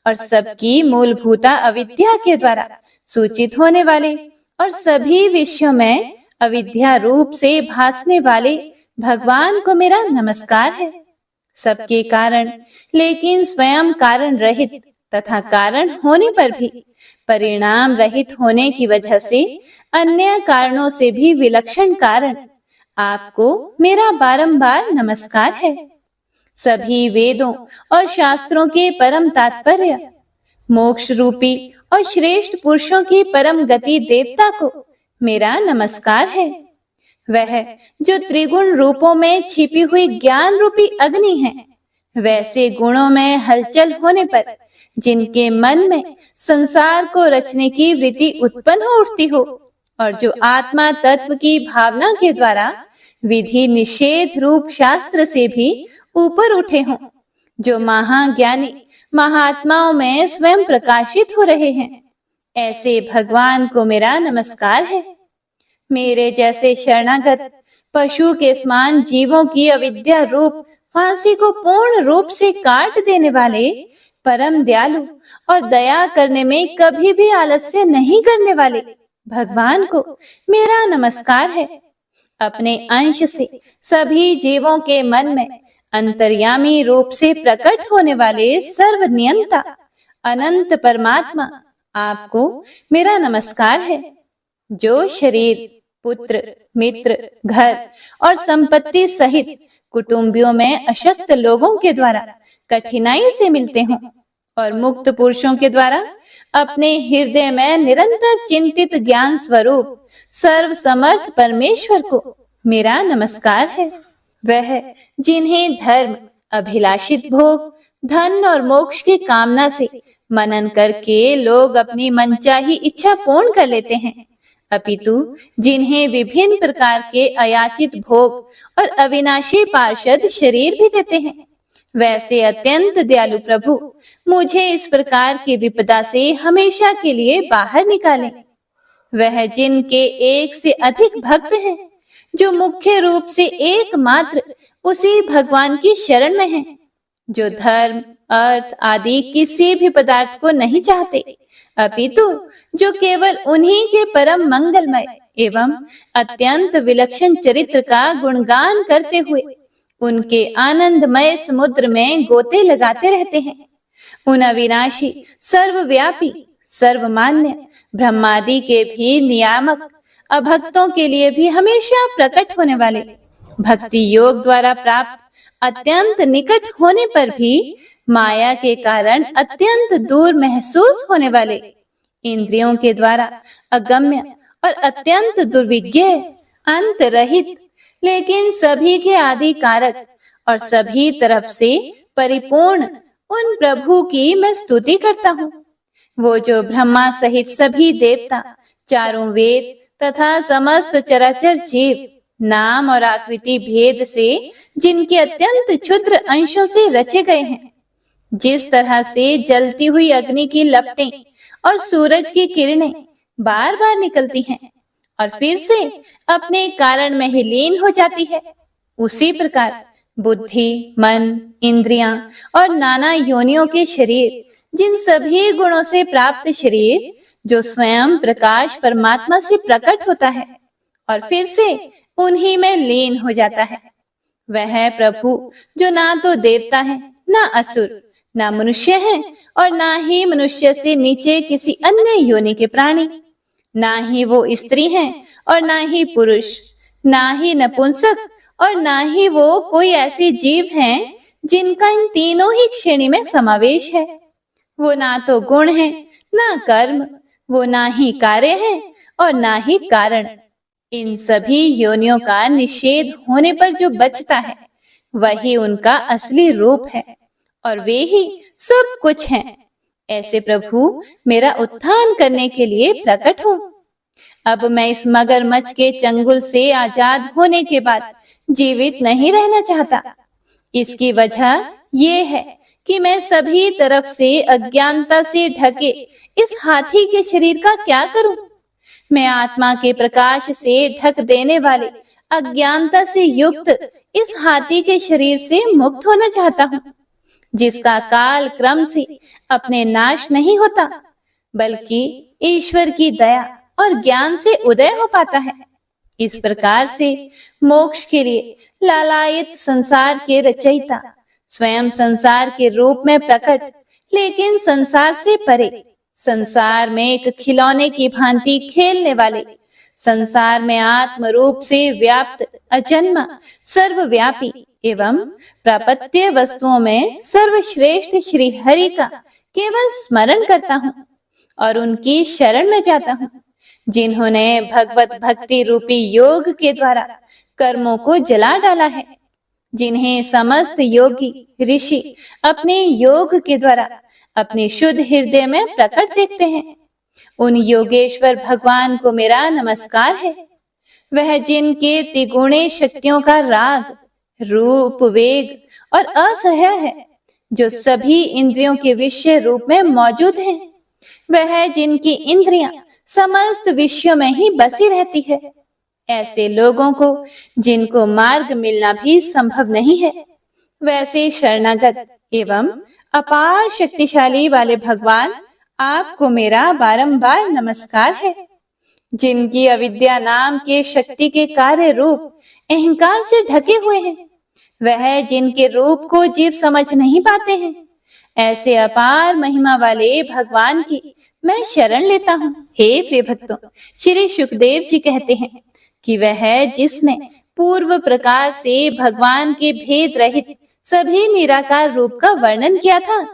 और सबकी मूलभूता अविद्या के द्वारा सूचित होने वाले और सभी विषयों में अविद्या रूप से भासने वाले भगवान को मेरा नमस्कार है। सबके कारण लेकिन स्वयं कारण रहित तथा कारण होने पर भी परिणाम रहित होने की वजह से अन्य कारणों से भी विलक्षण कारण आपको मेरा बारंबार नमस्कार है। सभी वेदों और शास्त्रों के परम तात्पर्य, मोक्ष रूपी और श्रेष्ठ पुरुषों की परम गति देवता को मेरा नमस्कार है। वह जो त्रिगुण रूपों में छिपी हुई ज्ञान रूपी अग्नि है, वैसे गुणों में हलचल होने पर जिनके मन में संसार को रचने की वृत्ति उत्पन्न हो उठती हो और जो आत्मा तत्व की भावना के द्वारा विधि निषेध रूप शास्त्र से भी ऊपर उठे हों, जो महाज्ञानी महात्माओं में स्वयं प्रकाशित हो रहे हैं, ऐसे भगवान को मेरा नमस्कार है। मेरे जैसे शरणागत पशु के समान जीवों की अविद्या रूप फांसी को पूर्ण रूप से काट देने वाले परम दयालु और दया करने में कभी भी आलस्य नहीं करने वाले भगवान को मेरा नमस्कार है। अपने अंश से सभी जीवों के मन में अंतर्यामी रूप से प्रकट होने वाले सर्वनियंता अनंत परमात्मा आपको मेरा नमस्कार है। जो शरीर, पुत्र, मित्र, घर और संपत्ति सहित कुटुंबियों में अशक्त लोगों के द्वारा कठिनाई से मिलते हों और मुक्त पुरुषों के द्वारा अपने हृदय में निरंतर चिंतित ज्ञान स्वरूप सर्व समर्थ परमेश्वर को मेरा नमस्कार है। वह जिन्हें धर्म, अभिलाषित भोग, धन और मोक्ष की कामना से मनन करके लोग अपनी मनचाही इच्छा पूर्ण कर लेते हैं, अपितु जिन्हें विभिन्न प्रकार के अयाचित भोग और अविनाशी पार्षद शरीर भी देते हैं, वैसे अत्यंत दयालु प्रभु मुझे इस प्रकार की विपदा से हमेशा के लिए बाहर निकालें। वह जिनके एक से अधिक भक्त हैं, जो मुख्य रूप से एकमात्र उसी भगवान की शरण में हैं, जो धर्म, अर्थ आदि किसी भी पदार्थ को नहीं चाहते, अपितु जो केवल उन्हीं के परम मंगलमय एवं अत्यंत विलक्षण चरित्र का गुणगान करते हुए उनके आनंदमय समुद्र में गोते लगाते रहते हैं। उन अविनाशी, सर्वव्यापी, सर्वमान्य ब्रह्मादि के भी नियामक, अभक्तों के लिए भी हमेशा प्रकट होने वाले, भक्ति योग द्वारा प्राप्त अत्यंत निकट होने पर भी माया के कारण अत्यंत दूर महसूस होने वाले, इंद्रियों के द्वारा अगम्य और अत्यंत दुर्विज्ञ, अंत रहित लेकिन सभी के आदि कारक और सभी तरफ से परिपूर्ण उन प्रभु की मैं स्तुति करता हूँ। वो जो ब्रह्मा सहित सभी देवता, चारों वेद तथा समस्त चराचर जीव नाम और आकृति भेद से जिनके अत्यंत क्षुद्र अंशों से रचे गए हैं। जिस तरह से जलती हुई अग्नि की लपटें और सूरज की किरणें बार बार निकलती हैं और फिर से अपने कारण में ही लीन हो जाती है, उसी प्रकार बुद्धि, मन, इंद्रियां और नाना योनियों के शरीर, जिन सभी गुणों से प्राप्त शरीर जो स्वयं प्रकाश परमात्मा से प्रकट होता है और फिर से उन्हीं में लीन हो जाता है, वह प्रभु जो ना तो देवता है, ना असुर, ना मनुष्य है और ना ही मनुष्य से नीचे किसी अन्य योनि के प्राणी, ना ही वो स्त्री हैं और ना ही पुरुष, ना ही नपुंसक और ना ही वो कोई ऐसे जीव हैं जिनका इन तीनों ही श्रेणी में समावेश है। वो ना तो गुण है, ना कर्म, वो ना ही कार्य है और ना ही कारण। इन सभी योनियों का निषेध होने पर जो बचता है वही उनका असली रूप है और वे ही सब कुछ हैं। ऐसे प्रभु मेरा उत्थान करने के लिए प्रकट हो। अब मैं इस मगरमच्छ के चंगुल से आजाद होने के बाद जीवित नहीं रहना चाहता। इसकी वजह ये है कि मैं सभी तरफ से अज्ञानता से ढके इस हाथी के शरीर का क्या करूं? मैं आत्मा के प्रकाश से ढक देने वाले अज्ञानता से युक्त इस हाथी के शरीर से मुक्त होना चाहता हूं, जिसका काल क्रम से अपने नाश नहीं होता, बल्कि ईश्वर की दया और ज्ञान से उदय हो पाता है। इस प्रकार से मोक्ष के लिए लालायित संसार के रचयिता स्वयं संसार के रूप में प्रकट, लेकिन संसार से परे, संसार में एक खिलौने की भांति खेलने वाले, संसार में आत्म रूप से व्याप्त, अजन्मा, सर्वव्यापी एवं प्रापत्य वस्तुओं में सर्वश्रेष्ठ श्री हरि का केवल स्मरण करता हूँ और उनकी शरण में जाता हूँ, जिन्होंने भगवत भक्ति रूपी योग के द्वारा कर्मों को जला डाला है, जिन्हें समस्त योगी ऋषि अपने योग के द्वारा अपने शुद्ध हृदय में प्रकट देखते हैं। उन योगेश्वर भगवान को मेरा नमस्कार है। वह जिनके त्रिगुणे शक्तियों का राग, रूप, वेग और असह्य है, जो सभी इंद्रियों के विषय रूप में मौजूद हैं। वह जिनकी इंद्रियां समस्त विषयों में ही बसी रहती है। ऐसे लोगों को जिनको मार्ग मिलना भी संभव नहीं है, वैसे शरणागत एवं अपार शक्तिशाली वाले भगवान आपको मेरा बारंबार नमस्कार है। जिनकी अविद्या नाम के शक्ति के कार्य रूप अहंकार से ढके हुए हैं, वह जिनके रूप को जीव समझ नहीं पाते हैं, ऐसे अपार महिमा वाले भगवान की मैं शरण लेता हूँ। हे प्रिय भक्तों, श्री सुखदेव जी कहते हैं कि वह जिसने पूर्व प्रकार से भगवान के भेद रहित सभी निराकार रूप का वर्णन किया था,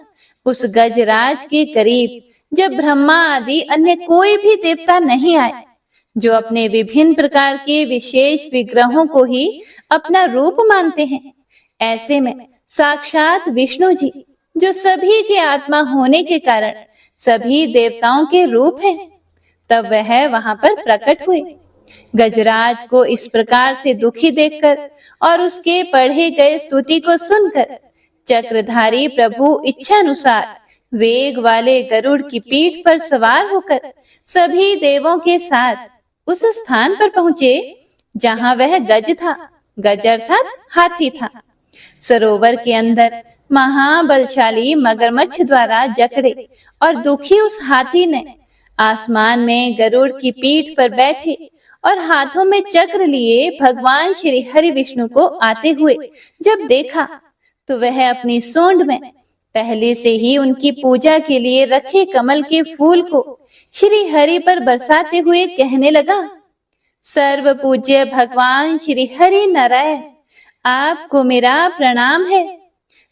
उस गजराज के करीब जब ब्रह्मा आदि अन्य कोई भी देवता नहीं आए, जो अपने विभिन्न प्रकार के विशेष विग्रहों को ही अपना रूप मानते हैं, ऐसे में साक्षात विष्णु जी, जो सभी के आत्मा होने के कारण सभी देवताओं के रूप हैं, तब वह वहां पर प्रकट हुए। गजराज को इस प्रकार से दुखी देखकर और उसके पढ़े गए स्तुति को सुनकर चक्रधारी प्रभु इच्छानुसार वेग वाले गरुड़ की पीठ पर सवार होकर सभी देवों के साथ उस स्थान पर पहुंचे जहां वह गज था। गज अर्थात हाथी था। सरोवर के अंदर महाबलशाली मगरमच्छ द्वारा जकड़े और दुखी उस हाथी ने आसमान में गरुड़ की पीठ पर बैठे और हाथों में चक्र लिए भगवान श्री हरि विष्णु को आते हुए जब देखा, तो वह अपनी सूंड में पहले से ही उनकी पूजा के लिए रखे कमल के फूल को श्री हरि पर बरसाते हुए कहने लगा, सर्व पूज्य भगवान श्री हरि नारायण, आपको मेरा प्रणाम है।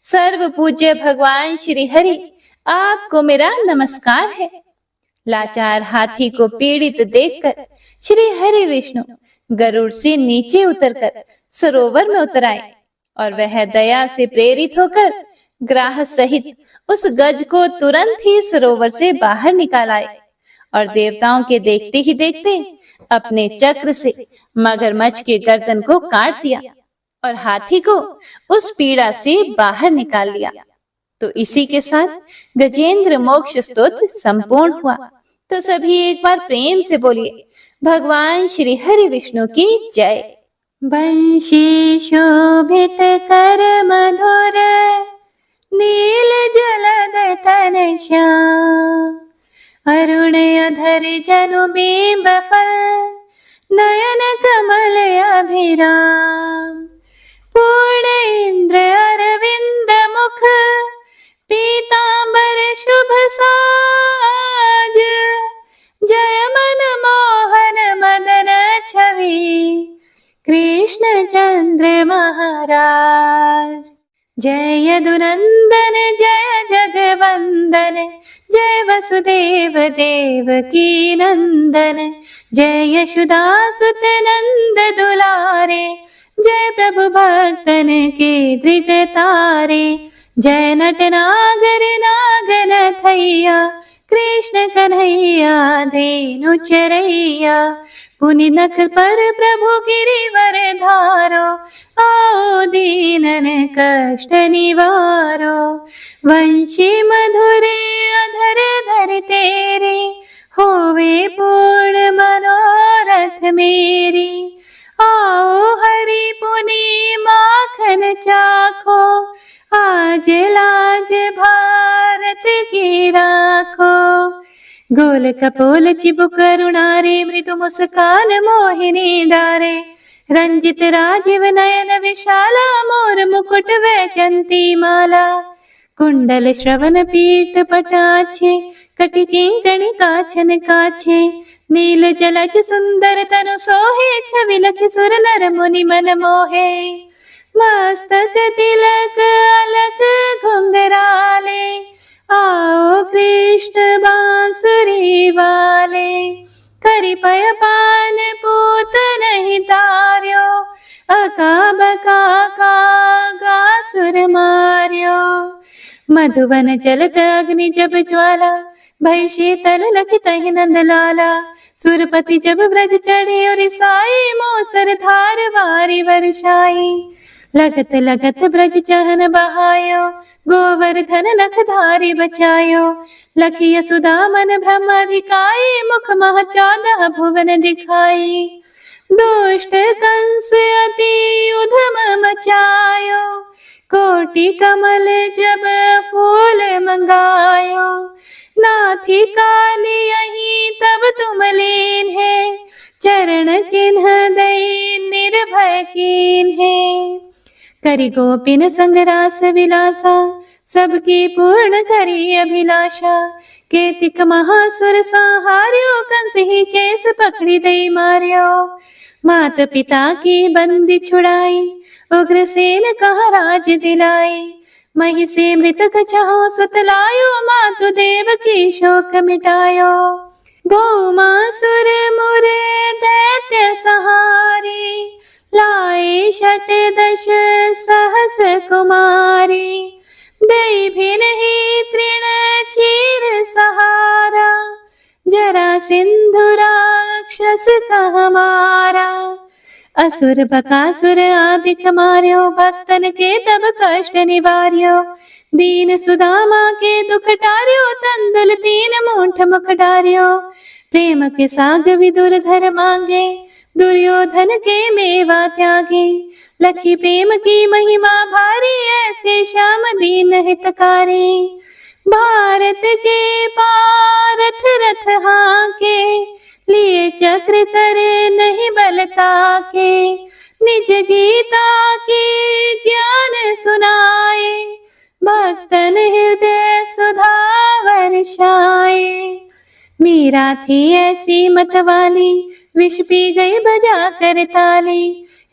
सर्व पूज्य भगवान श्री हरि, आपको मेरा नमस्कार है। लाचार हाथी को पीड़ित देखकर श्री हरि विष्णु गरुड़ से नीचे उतरकर सरोवर में उतर आए और वह दया से प्रेरित होकर ग्राह सहित उस गज को तुरंत ही सरोवर से बाहर निकाल आए और देवताओं के देखते ही देखते अपने चक्र से मगरमच्छ के गर्दन को काट दिया और हाथी को उस पीड़ा से बाहर निकाल लिया। तो इसी के साथ गजेंद्र मोक्ष स्तोत्र संपूर्ण हुआ। तो सभी एक बार प्रेम से बोलिए, भगवान श्री हरि विष्णु की जय। बंशी शोभित कर मधुर, नील जलद तन श्याम, अरुण अधर जनु बिंब फल, नयन कमल अभिराम, पूर्ण इंद्र अरविंद मुख, पीतांबर शुभ साज, जय मन मोहन मदन छवि, कृष्ण चंद्र महाराज। जय यदुनंदन जय जगवंदन, जय वसुदेव देवकी नंदन, जय यशोदासुत नंद दुलारे, जय प्रभु भक्तन के धृत तारे, जय नट नागर नागन थैया, कृष्ण कन्हैया धेनु चरैया, पुनि नख पर प्रभु गिरिवर धारो, आओ दीनन कष्ट निवारो, वंशी मधुरे अधर धर तेरे, होवे पूर्ण मनोरथ मेरी, आओ हरि पुनि माखन चाखो, आज लाज भारत की राखो, गोल कपोल चिबुक करुणारे, मृदु मुस्कान मोहिनी डारे, रंजित राजीव नयन विशाला, मोर मुकुट वैजंती माला, कुंडल श्रवण पीठ पटाछे, कटि किंकणी काछन काछे, नील जलज सुंदर तनु सोहे, छवि लखि सुर नर मुनि मन मोहे, मस्तक तिलक अलक घुंघराले, आओ कृष्ण बांसुरी वाले, करि पय पान पूत नहीं तार्यो, अका बका का सुर मार्यो, मधुवन जलत अग्नि जब ज्वाला, भय शीतल लखि तहि नंद लाला, सुरपति जब ब्रज चढ़े और साई, मोसर धार वारी वर्षाई, लगत लगत ब्रज चहन बहायो, गोवर्धन नख धारी बचायो, लखी यशोदा मन ब्रह्माधिकाई, मुख मह 14 भुवन दिखाई, दुष्ट कंस अति उधम मचायो, कोटि कमल जब फूल मंगायो, नाथी काली यही तब तुम लीन है, चरण चिन्ह दई निर्भय कीन है, करि गोपिन संग रास विलासा, सबकी पूर्ण करी अभिलाषा, केतिक महासुर संहार्यो, कंस ही केस पकड़ी दई मार्यो, मात पिता की बंदी छुड़ाई, उग्रसेन कहा राज दिलाई, मही से मृतक छहो सुत लायो, मातु देव की शोक मिटायो, भौमासुर मुरे दैत्य सहारी, लाए 68 सहस कुमारी, दई भिन ही तृण चीर सहारा, जरा सिंधु राक्षस कह मारा, असुर बकासुर आदिक मार्यो, भक्तन के तब कष्ट निवार्यो, दीन सुदामा के दुख टार्यो, तंदुल 3 मूठ मुख डार्यो, प्रेम के साग विदुर घर मांगे, दुर्योधन के मेवा त्यागे, लखी प्रेम की महिमा भारी, ऐसे श्याम दीन हितकारी, भारत के पारथ रथ हाके, लिए चक्र करे नहीं बलता के, निज गीता के ज्ञान सुनाए, भक्तन हृदय सुधा वर्षाए, मीरा थी ऐसी मतवाली, विष पी गई बजा कर ताली,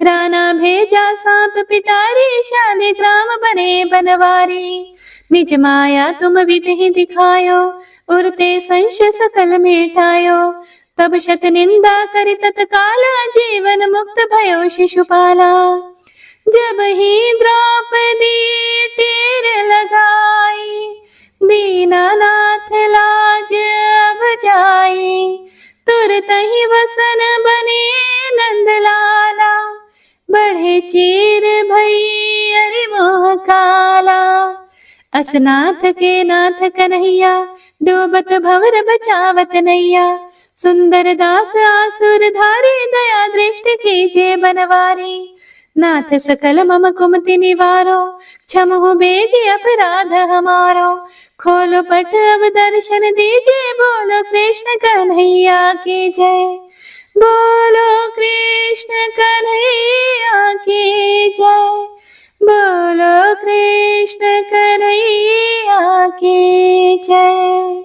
राणा भेजा सांप पिटारी, शालिग्राम बने बनवारी, निज माया तुम विधि दिखायो, उरते संश सकल मिटायो, तब शत निंदा करि तत्काला, जीवन मुक्त भयो शिशुपाला, जब ही द्रौपदी तीर लगाई, दीनानाथ लाज अब जाई, तुर और तही वसन बने नंदलाला, बढ़े चीर भई अरि मोह काला। असनाथ के नाथ कन्हैया, डूबत भंवर बचावत नैया। सुंदर दास आसुर धारी, दया दृष्टि कीजे बनवारी। नाथ सकल मम कुमति निवारो, क्षमहु बेगी अपराध हमारो। खोलो पट अब दर्शन दीजिए, बोलो कृष्ण कन्हैया की जय। बोलो कृष्ण कन्हैया की जय। बोलो कृष्ण कन्हैया की जय।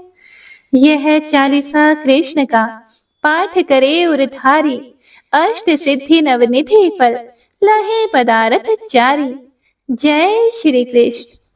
यह चालीसा कृष्ण का पाठ करे उरधारी, अष्ट सिद्धि नवनिधि फल लहे पदारथ चारी। जय श्री कृष्ण।